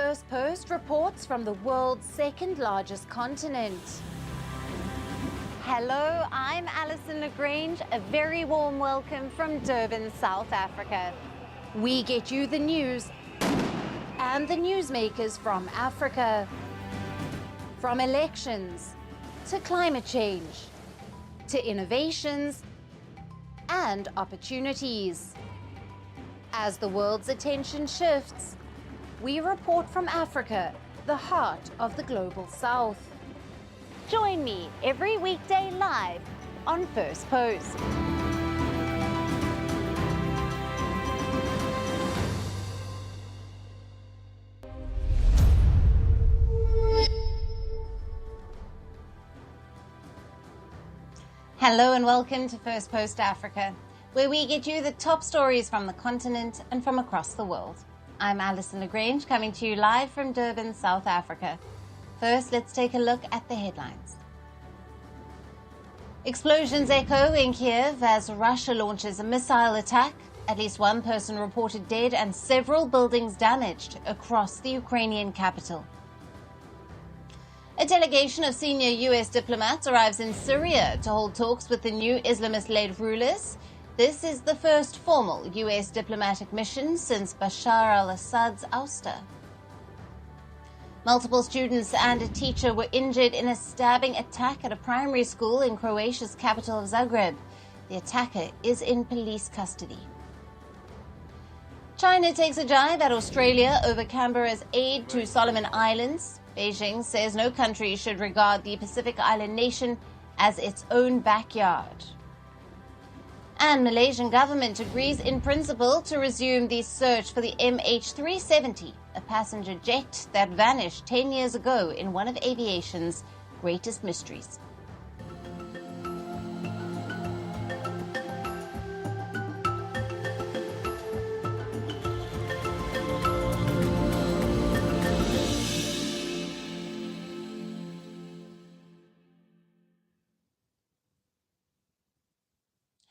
Firstpost reports from the world's second largest continent. Hello, I'm Alison Lagrange. A very warm welcome from Durban, South Africa. We get you the news and the newsmakers from Africa. From elections to climate change to innovations and opportunities. As the world's attention shifts, we report from Africa, the heart of the global south. Join me every weekday live on Firstpost. Hello and welcome to Firstpost Africa, where we get you the top stories from the continent and from across the world. I'm Alison Lagrange, coming to you live from Durban, South Africa. First, let's take a look at the headlines. Explosions echo in Kiev as Russia launches a missile attack. At least one person reported dead and several buildings damaged across the Ukrainian capital. A delegation of senior US diplomats arrives in Syria to hold talks with the new Islamist-led rulers. This is the first formal US diplomatic mission since Bashar al-Assad's ouster. Multiple students and a teacher were injured in a stabbing attack at a primary school in Croatia's capital of Zagreb. The attacker is in police custody. China takes a jibe at Australia over Canberra's aid to Solomon Islands. Beijing says no country should regard the Pacific island nation as its own backyard. And Malaysian government agrees in principle to resume the search for the MH370, a passenger jet that vanished 10 years ago in one of aviation's greatest mysteries.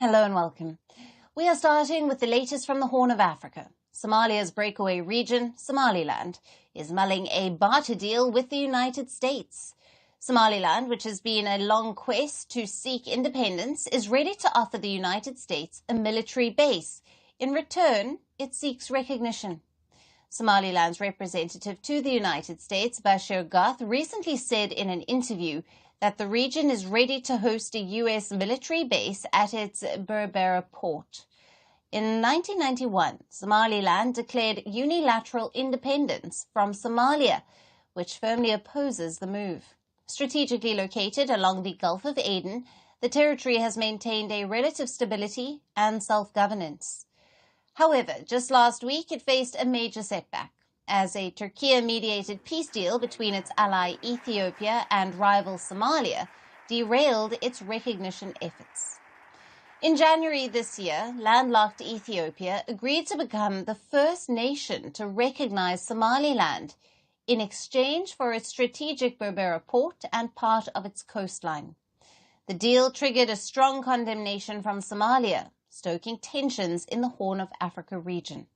Hello and welcome. We are starting with the latest from the Horn of Africa. Somalia's breakaway region, Somaliland, is mulling a barter deal with the United States. Somaliland, which has been a long quest to seek independence, is ready to offer the United States a military base. In return, it seeks recognition. Somaliland's representative to the United States, Bashir Goth, recently said in an interview that the region is ready to host a U.S. military base at its Berbera port. In 1991, Somaliland declared unilateral independence from Somalia, which firmly opposes the move. Strategically located along the Gulf of Aden, the territory has maintained a relative stability and self-governance. However, just last week it faced a major setback, as a Turkey-mediated peace deal between its ally Ethiopia and rival Somalia derailed its recognition efforts. In January this year, landlocked Ethiopia agreed to become the first nation to recognize Somaliland in exchange for its strategic Berbera port and part of its coastline. The deal triggered a strong condemnation from Somalia, stoking tensions in the Horn of Africa region.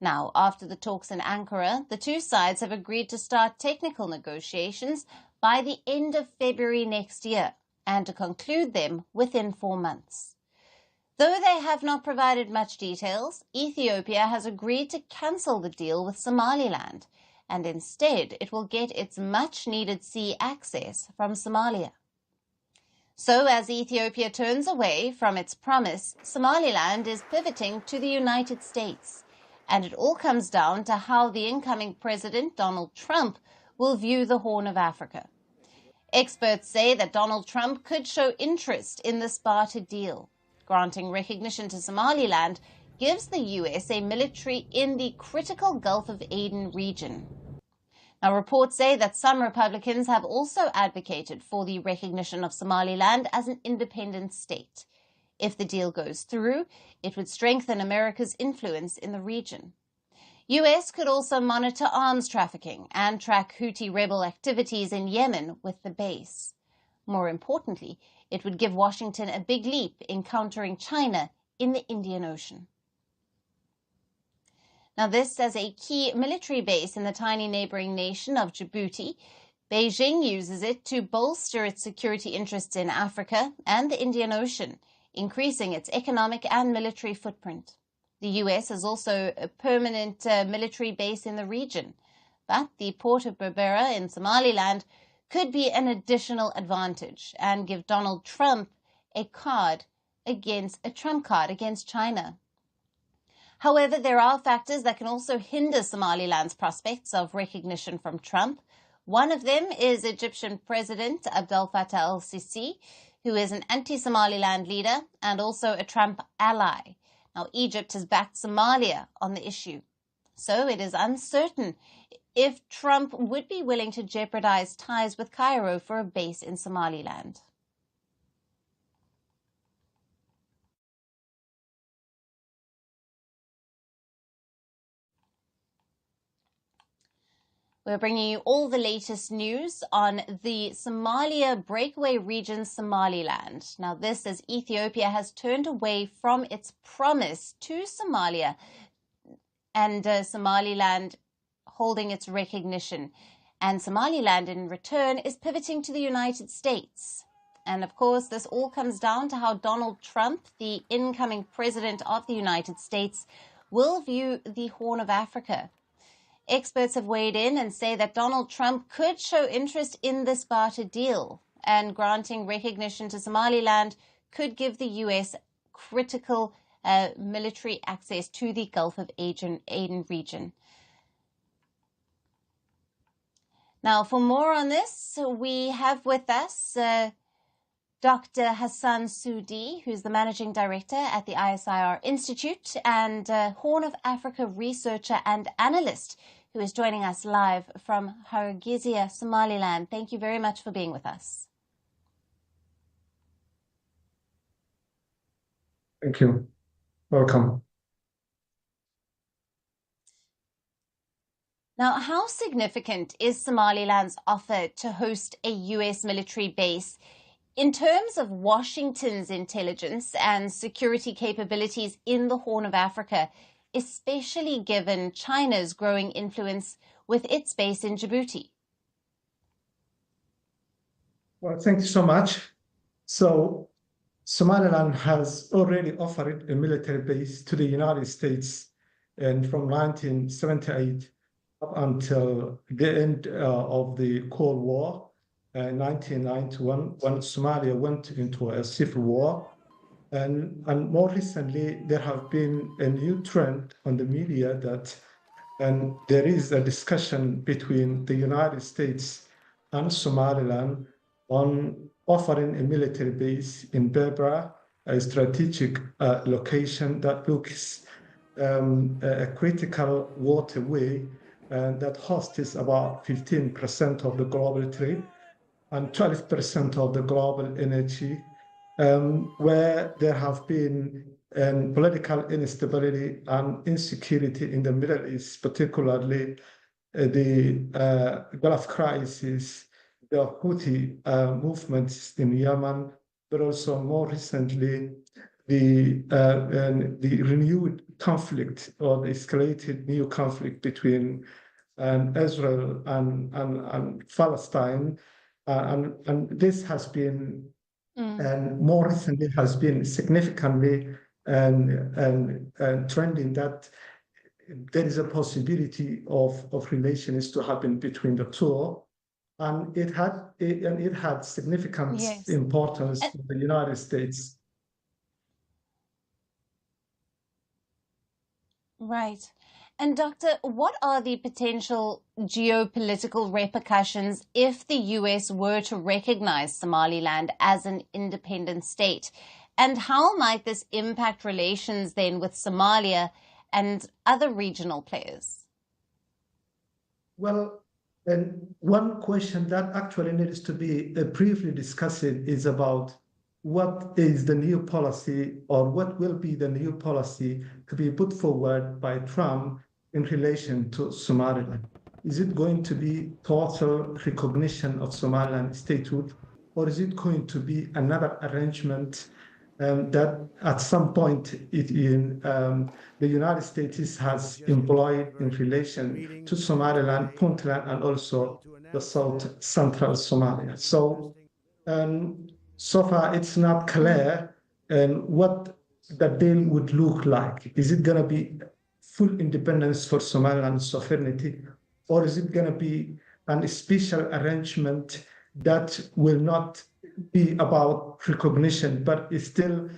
Now, after the talks in Ankara, the two sides have agreed to start technical negotiations by the end of February next year and to conclude them within 4 months. Though they have not provided much details, Ethiopia has agreed to cancel the deal with Somaliland, and instead it will get its much-needed sea access from Somalia. So, as Ethiopia turns away from its promise, Somaliland is pivoting to the United States. And it all comes down to how the incoming President, Donald Trump, will view the Horn of Africa. Experts say that Donald Trump could show interest in this barter deal. Granting recognition to Somaliland gives the U.S. a military in the critical Gulf of Aden region. Now, reports say that some Republicans have also advocated for the recognition of Somaliland as an independent state. If the deal goes through, it would strengthen America's influence in the region. U.S. could also monitor arms trafficking and track Houthi rebel activities in Yemen with the base. More importantly, it would give Washington a big leap in countering China in the Indian Ocean. Now, this as a key military base in the tiny neighboring nation of Djibouti. Beijing uses it to bolster its security interests in Africa and the Indian Ocean, increasing its economic and military footprint. The US has also a permanent military base in the region, but the port of Berbera in Somaliland could be an additional advantage and give Donald Trump a trump card against China. However, there are factors that can also hinder Somaliland's prospects of recognition from Trump. One of them is Egyptian President Abdel Fattah el-Sisi, who is an anti-Somaliland leader and also a Trump ally. Now, Egypt has backed Somalia on the issue, so it is uncertain if Trump would be willing to jeopardize ties with Cairo for a base in Somaliland. We're bringing you all the latest news on the Somalia breakaway region, Somaliland. Now, this as Ethiopia has turned away from its promise to Somalia and Somaliland holding its recognition. And Somaliland, in return, is pivoting to the United States. And of course, this all comes down to how Donald Trump, the incoming president of the United States, will view the Horn of Africa. Experts have weighed in and say that Donald Trump could show interest in this barter deal, and granting recognition to Somaliland could give the U.S. critical military access to the Gulf of Aden region. Now, for more on this, we have with us Dr. Hassan Soudi, who's the Managing Director at the ISIR Institute and Horn of Africa researcher and analyst, who is joining us live from Hargeisa, Somaliland. Thank you very much for being with us. Thank you. Welcome. Now, how significant is Somaliland's offer to host a U.S. military base in terms of Washington's intelligence and security capabilities in the Horn of Africa, especially given China's growing influence with its base in Djibouti? Well, thank you so much. So, Somaliland has already offered a military base to the United States, and from 1978 up until the end of the Cold War, 1991, when Somalia went into a civil war. And more recently, there have been a new trend on the media that there is a discussion between the United States and Somaliland on offering a military base in Berbera, a strategic location that looks a critical waterway that hosts about 15% of the global trade and 12% of the global energy, where there have been political instability and insecurity in the Middle East, particularly the Gulf crisis, the Houthi movements in Yemen, but also more recently the renewed conflict or the escalated new conflict between Israel and Palestine, and this has been and more recently has been significantly trending that there is a possibility of relations to happen between the two, and it had significant importance to the United States. Right. And Doctor, what are the potential geopolitical repercussions if the US were to recognize Somaliland as an independent state? And how might this impact relations then with Somalia and other regional players? Well, and one question that actually needs to be briefly discussed is about what is the new policy, or what will be the new policy to be put forward by Trump in relation to Somaliland. Is it going to be total recognition of Somaliland statehood, or is it going to be another arrangement that at some point the United States has employed in relation to Somaliland, Puntland, and also the South Central Somalia. So so far, it's not clear what the deal would look like. Is it going to be full independence for Somaliland sovereignty, or is it going to be a special arrangement that will not be about recognition, but is still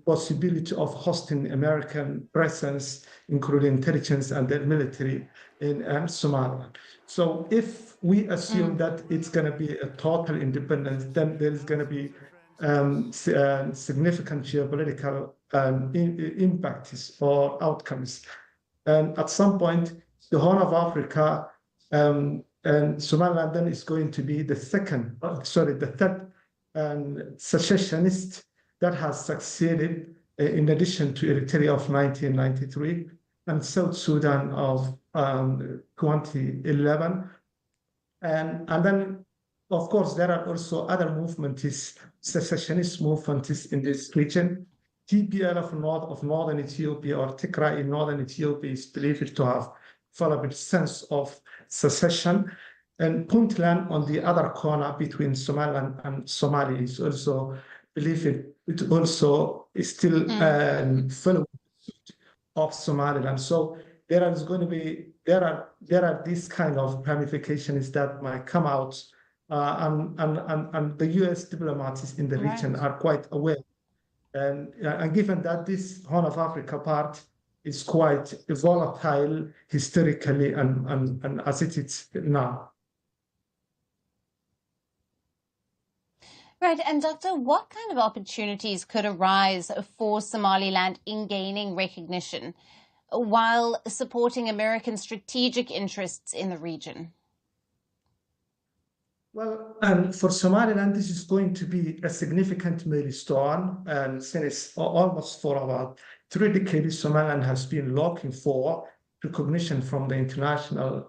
possibility of hosting American presence, including intelligence and the military in Somalia. So if we assume that it's going to be a total independence, then there is going to be significant geopolitical impacts or outcomes. And at some point, the Horn of Africa and Somaliland then is going to be the third secessionist that has succeeded, in addition to Eritrea of 1993 and South Sudan of 2011. And then, of course, there are also other movements, secessionist movements in this region. TPLF of northern Ethiopia, or Tigray in northern Ethiopia, is believed to have developed a sense of secession. And Puntland on the other corner between Somaliland and Somalia is also believed it also is still following of Somaliland. So there are these kind of ramifications that might come out, and the US diplomats in the region are quite aware. And given that this Horn of Africa part is quite volatile historically and as it is now. Right. And Doctor, what kind of opportunities could arise for Somaliland in gaining recognition while supporting American strategic interests in the region? Well, for Somaliland, this is going to be a significant milestone. And since almost for about 3 decades, Somaliland has been looking for recognition from the international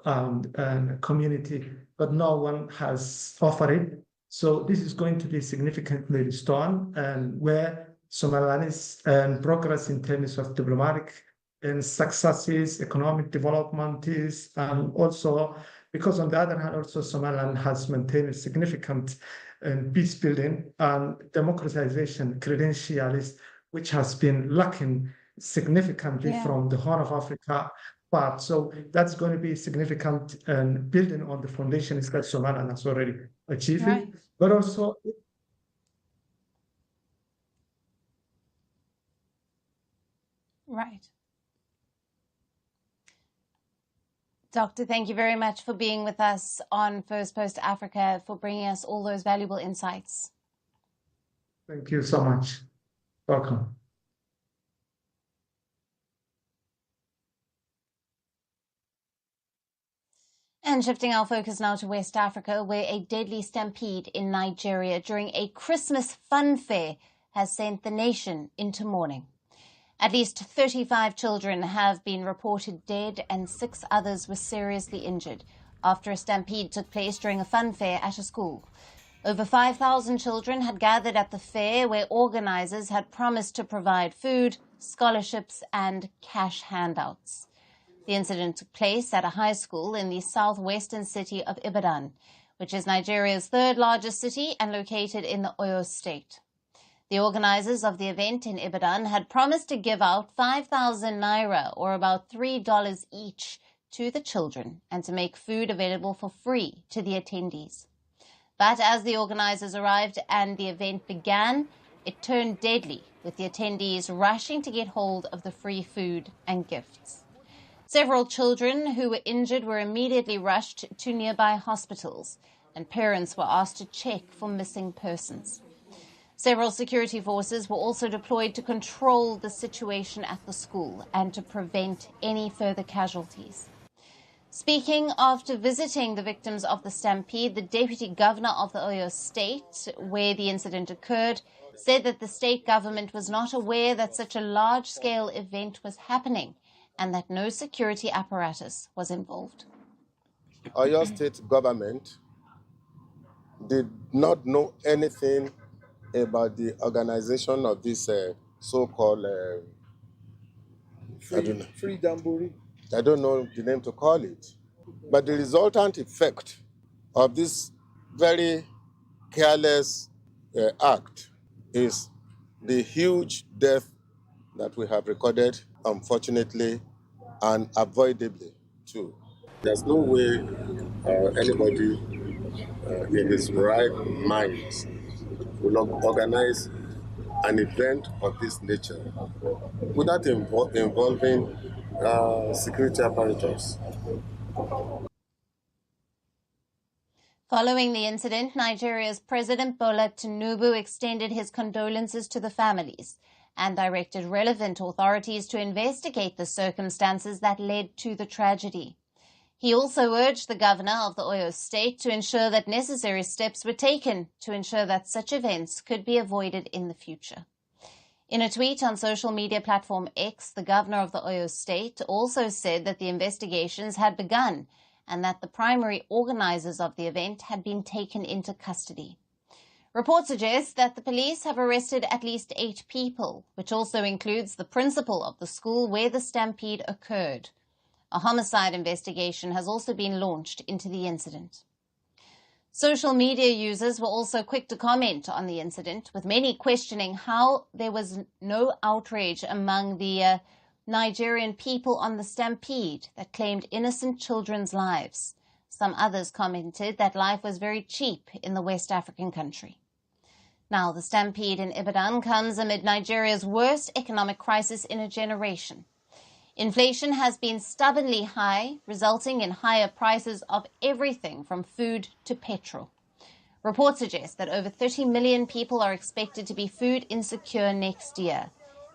community, but no one has offered it. So this is going to be a significant milestone, and where Somaliland is progress in terms of diplomatic and successes, economic development is, and also because on the other hand, also Somaliland has maintained a significant peace building and democratization credentials, which has been lacking significantly from the Horn of Africa part. So that's going to be significant and building on the foundations that Somaliland has already achieved. Right. But also, right. Doctor, thank you very much for being with us on Firstpost Africa, for bringing us all those valuable insights. Thank you so much. Welcome. And shifting our focus now to West Africa, where a deadly stampede in Nigeria during a Christmas fun fair has sent the nation into mourning. At least 35 children have been reported dead and 6 others were seriously injured after a stampede took place during a fun fair at a school. Over 5,000 children had gathered at the fair, where organizers had promised to provide food, scholarships, and cash handouts. The incident took place at a high school in the southwestern city of Ibadan, which is Nigeria's 3rd largest city and located in the Oyo state. The organizers of the event in Ibadan had promised to give out 5,000 naira, or about $3 each, to the children and to make food available for free to the attendees. But as the organizers arrived and the event began, it turned deadly, with the attendees rushing to get hold of the free food and gifts. Several children who were injured were immediately rushed to nearby hospitals, and parents were asked to check for missing persons. Several security forces were also deployed to control the situation at the school and to prevent any further casualties. Speaking after visiting the victims of the stampede, the deputy governor of the Oyo state, where the incident occurred, said that the state government was not aware that such a large-scale event was happening and that no security apparatus was involved. Oyo state government did not know anything about the organization of this so-called free jamboree. I don't know the name to call it, but the resultant effect of this very careless act is the huge death that we have recorded, unfortunately, and avoidably too. There's no way anybody in his right mind will organize an event of this nature without involving security apparatus. Following the incident, Nigeria's President Bola Tinubu extended his condolences to the families and directed relevant authorities to investigate the circumstances that led to the tragedy. He also urged the governor of the Oyo state to ensure that necessary steps were taken to ensure that such events could be avoided in the future. In a tweet on social media platform X, the governor of the Oyo state also said that the investigations had begun and that the primary organizers of the event had been taken into custody. Reports suggest that the police have arrested at least 8 people, which also includes the principal of the school where the stampede occurred. A homicide investigation has also been launched into the incident. Social media users were also quick to comment on the incident, with many questioning how there was no outrage among the Nigerian people on the stampede that claimed innocent children's lives. Some others commented that life was very cheap in the West African country. Now, the stampede in Ibadan comes amid Nigeria's worst economic crisis in a generation. Inflation has been stubbornly high, resulting in higher prices of everything from food to petrol. Reports suggest that over 30 million people are expected to be food insecure next year.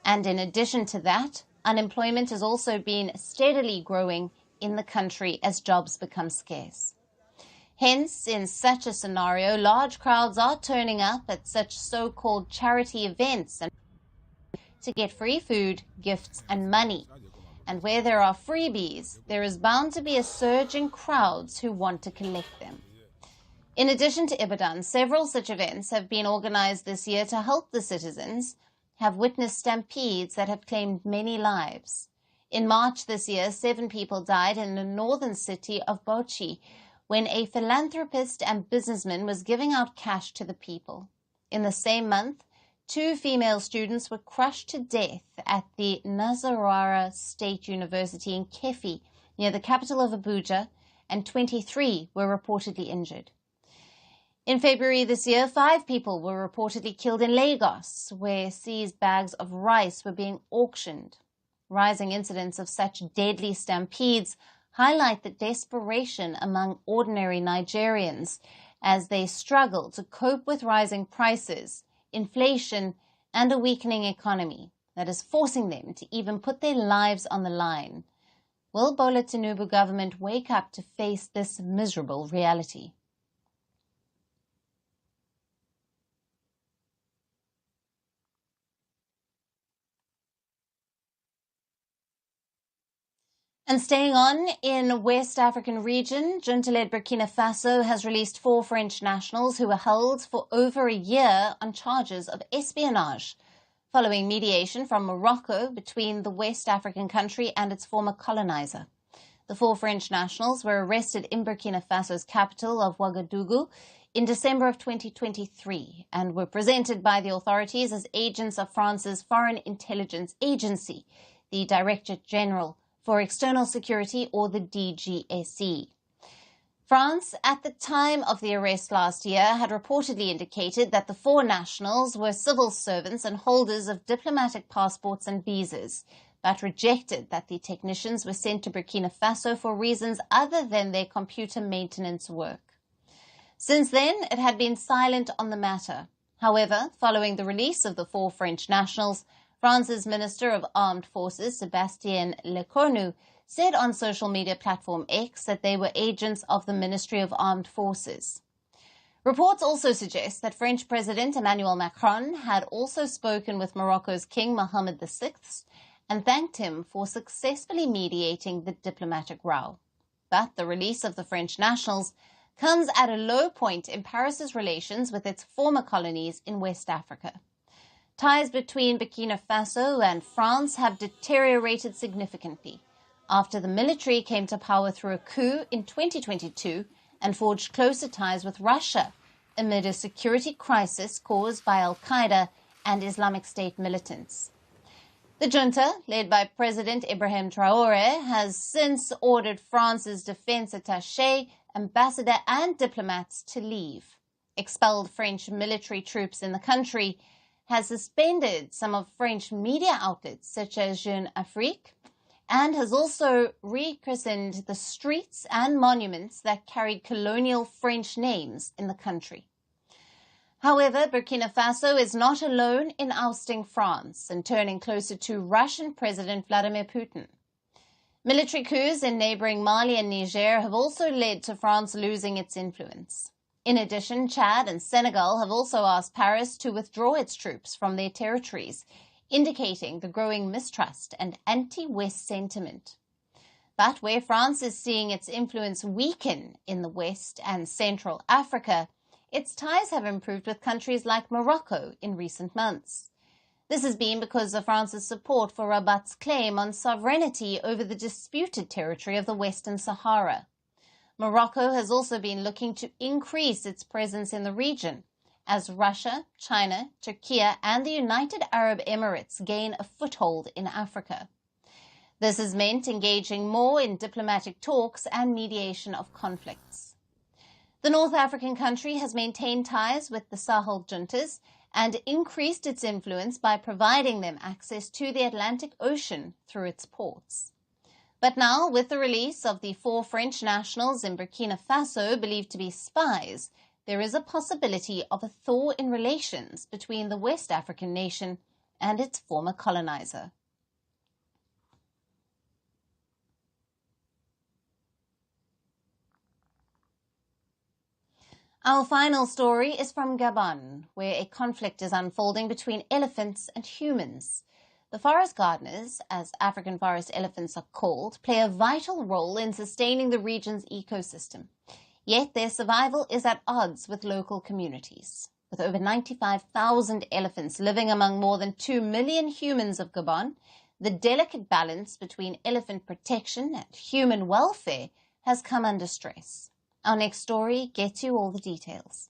And in addition to that, unemployment has also been steadily growing in the country as jobs become scarce. Hence, in such a scenario, large crowds are turning up at such so-called charity events and to get free food, gifts, and money. And where there are freebies, there is bound to be a surge in crowds who want to collect them. In addition to Ibadan, several such events have been organized this year to help the citizens have witnessed stampedes that have claimed many lives. In March this year, 7 people died in the northern city of Bauchi when a philanthropist and businessman was giving out cash to the people. In the same month, 2 female students were crushed to death at the Nasarawa State University in Kefi, near the capital of Abuja, and 23 were reportedly injured. In February this year, 5 people were reportedly killed in Lagos, where seized bags of rice were being auctioned. Rising incidents of such deadly stampedes highlight the desperation among ordinary Nigerians as they struggle to cope with rising prices, inflation, and a weakening economy that is forcing them to even put their lives on the line. Will Bola Tinubu government wake up to face this miserable reality? And staying on in West African region, junta-led Burkina Faso has released 4 French nationals who were held for over a year on charges of espionage, following mediation from Morocco between the West African country and its former colonizer. The 4 French nationals were arrested in Burkina Faso's capital of Ouagadougou in December of 2023 and were presented by the authorities as agents of France's Foreign Intelligence Agency, the Directorate General for External Security, or the DGSE. France, at the time of the arrest last year, had reportedly indicated that the 4 nationals were civil servants and holders of diplomatic passports and visas, but rejected that the technicians were sent to Burkina Faso for reasons other than their computer maintenance work. Since then, it had been silent on the matter. However, following the release of the 4 French nationals, France's Minister of Armed Forces, Sébastien Lecornu, said on social media platform X that they were agents of the Ministry of Armed Forces. Reports also suggest that French President Emmanuel Macron had also spoken with Morocco's King Mohammed VI and thanked him for successfully mediating the diplomatic row. But the release of the French nationals comes at a low point in Paris's relations with its former colonies in West Africa. Ties between Burkina Faso and France have deteriorated significantly after the military came to power through a coup in 2022 and forged closer ties with Russia amid a security crisis caused by Al-Qaeda and Islamic State militants. The junta, led by President Ibrahim Traoré, has since ordered France's defense attaché, ambassador and diplomats to leave, expelled French military troops in the country, has suspended some of French media outlets such as Jeune Afrique, and has also rechristened the streets and monuments that carried colonial French names in the country. However, Burkina Faso is not alone in ousting France and turning closer to Russian President Vladimir Putin. Military coups in neighboring Mali and Niger have also led to France losing its influence. In addition, Chad and Senegal have also asked Paris to withdraw its troops from their territories, indicating the growing mistrust and anti-West sentiment. But where France is seeing its influence weaken in the West and Central Africa, its ties have improved with countries like Morocco in recent months. This has been because of France's support for Rabat's claim on sovereignty over the disputed territory of the Western Sahara. Morocco has also been looking to increase its presence in the region as Russia, China, Turkey, and the United Arab Emirates gain a foothold in Africa. This has meant engaging more in diplomatic talks and mediation of conflicts. The North African country has maintained ties with the Sahel juntas and increased its influence by providing them access to the Atlantic Ocean through its ports. But now, with the release of the 4 French nationals in Burkina Faso believed to be spies, there is a possibility of a thaw in relations between the West African nation and its former colonizer. Our final story is from Gabon, where a conflict is unfolding between elephants and humans. The forest gardeners, as African forest elephants are called, play a vital role in sustaining the region's ecosystem. Yet their survival is at odds with local communities. With over 95,000 elephants living among more than 2 million humans of Gabon, the delicate balance between elephant protection and human welfare has come under stress. Our next story gets you all the details.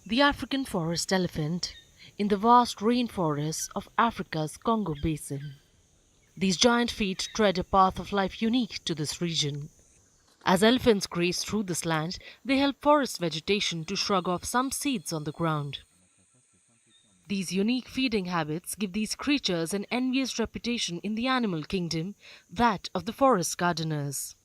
The African forest elephant in the vast rainforests of Africa's Congo Basin. These giant feet tread a path of life unique to this region. As elephants graze through this land, they help forest vegetation to shrug off some seeds on the ground. These unique feeding habits give these creatures an envious reputation in the animal kingdom, that of the forest gardeners.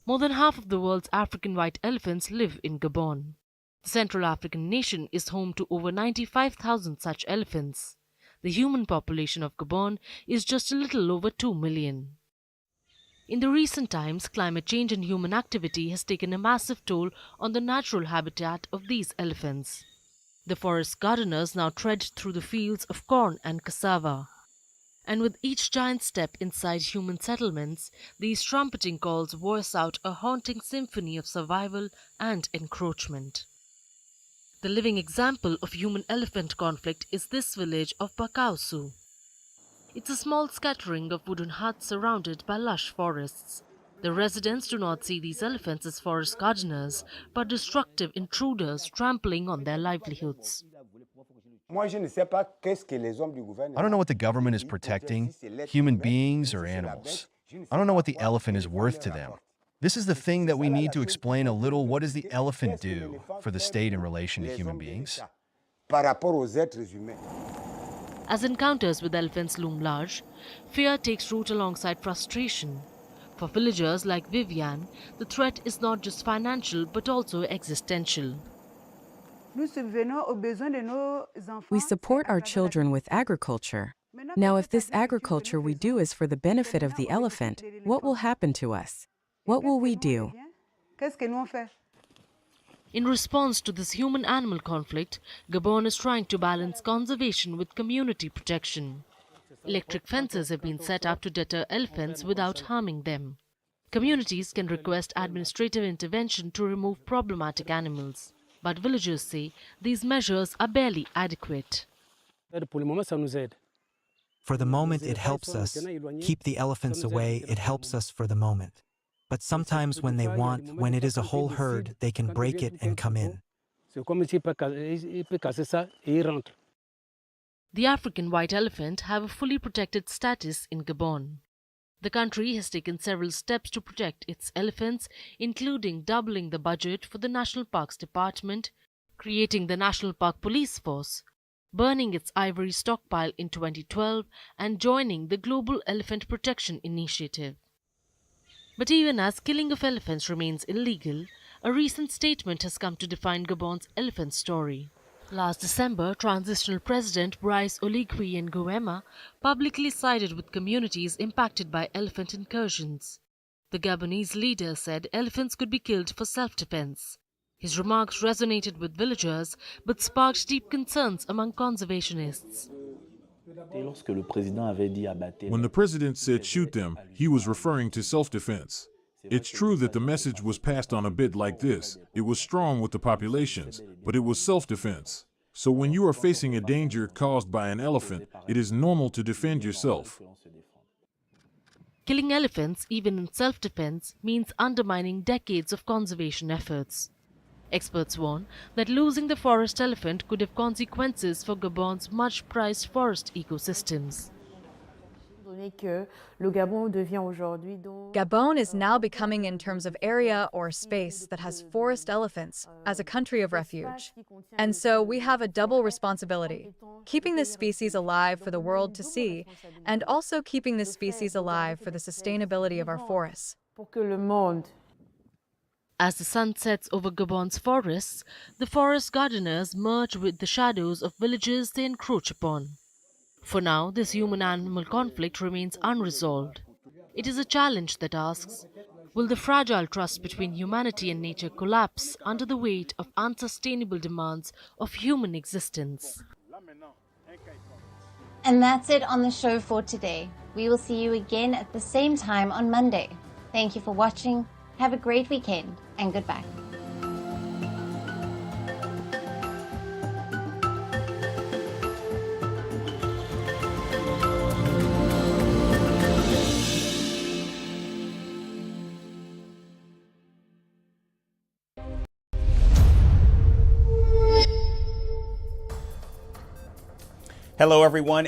More than half of the world's African white elephants live in Gabon. The Central African nation is home to over 95,000 such elephants. The human population of Gabon is just a little over 2 million. In the recent times, climate change and human activity has taken a massive toll on the natural habitat of these elephants. The forest gardeners now tread through the fields of corn and cassava. And with each giant step inside human settlements, these trumpeting calls voice out a haunting symphony of survival and encroachment. The living example of human-elephant conflict is this village of Bakausu. It's a small scattering of wooden huts surrounded by lush forests. The residents do not see these elephants as forest gardeners, but destructive intruders trampling on their livelihoods. I don't know what the government is protecting, human beings or animals. I don't know what the elephant is worth to them. This is the thing that we need to explain a little. What does the elephant do for the state in relation to human beings? As encounters with elephants loom large, fear takes root alongside frustration. For villagers like Viviane, the threat is not just financial but also existential. We support our children with agriculture. Now, if this agriculture we do is for the benefit of the elephant, what will happen to us? What will we do? In response to this human-animal conflict, Gabon is trying to balance conservation with community protection. Electric fences have been set up to deter elephants without harming them. Communities can request administrative intervention to remove problematic animals, but villagers say these measures are barely adequate. For the moment, it helps us keep the elephants away. It helps us for the moment. But sometimes when they want, when it is a whole herd, they can break it and come in. The African white elephant have a fully protected status in Gabon. The country has taken several steps to protect its elephants, including doubling the budget for the National Parks Department, creating the National Park Police Force, burning its ivory stockpile in 2012, and joining the Global Elephant Protection Initiative. But even as killing of elephants remains illegal, a recent statement has come to define Gabon's elephant story. Last December, transitional President Brice Oligui Nguema publicly sided with communities impacted by elephant incursions. The Gabonese leader said elephants could be killed for self-defense. His remarks resonated with villagers but sparked deep concerns among conservationists. When the president said shoot them, he was referring to self-defense. It's true that the message was passed on a bit like this. It was strong with the populations, but it was self-defense. So when you are facing a danger caused by an elephant, it is normal to defend yourself. Killing elephants, even in self-defense, means undermining decades of conservation efforts. Experts warn that losing the forest elephant could have consequences for Gabon's much-prized forest ecosystems. Gabon is now becoming, in terms of area or space, that has forest elephants as a country of refuge. And so we have a double responsibility, keeping this species alive for the world to see, and also keeping this species alive for the sustainability of our forests. As the sun sets over Gabon's forests, the forest gardeners merge with the shadows of villages they encroach upon. For now, this human-animal conflict remains unresolved. It is a challenge that asks, will the fragile trust between humanity and nature collapse under the weight of unsustainable demands of human existence? And that's it on the show for today. We will see you again at the same time on Monday. Thank you for watching. Have a great weekend and goodbye. Hello, everyone.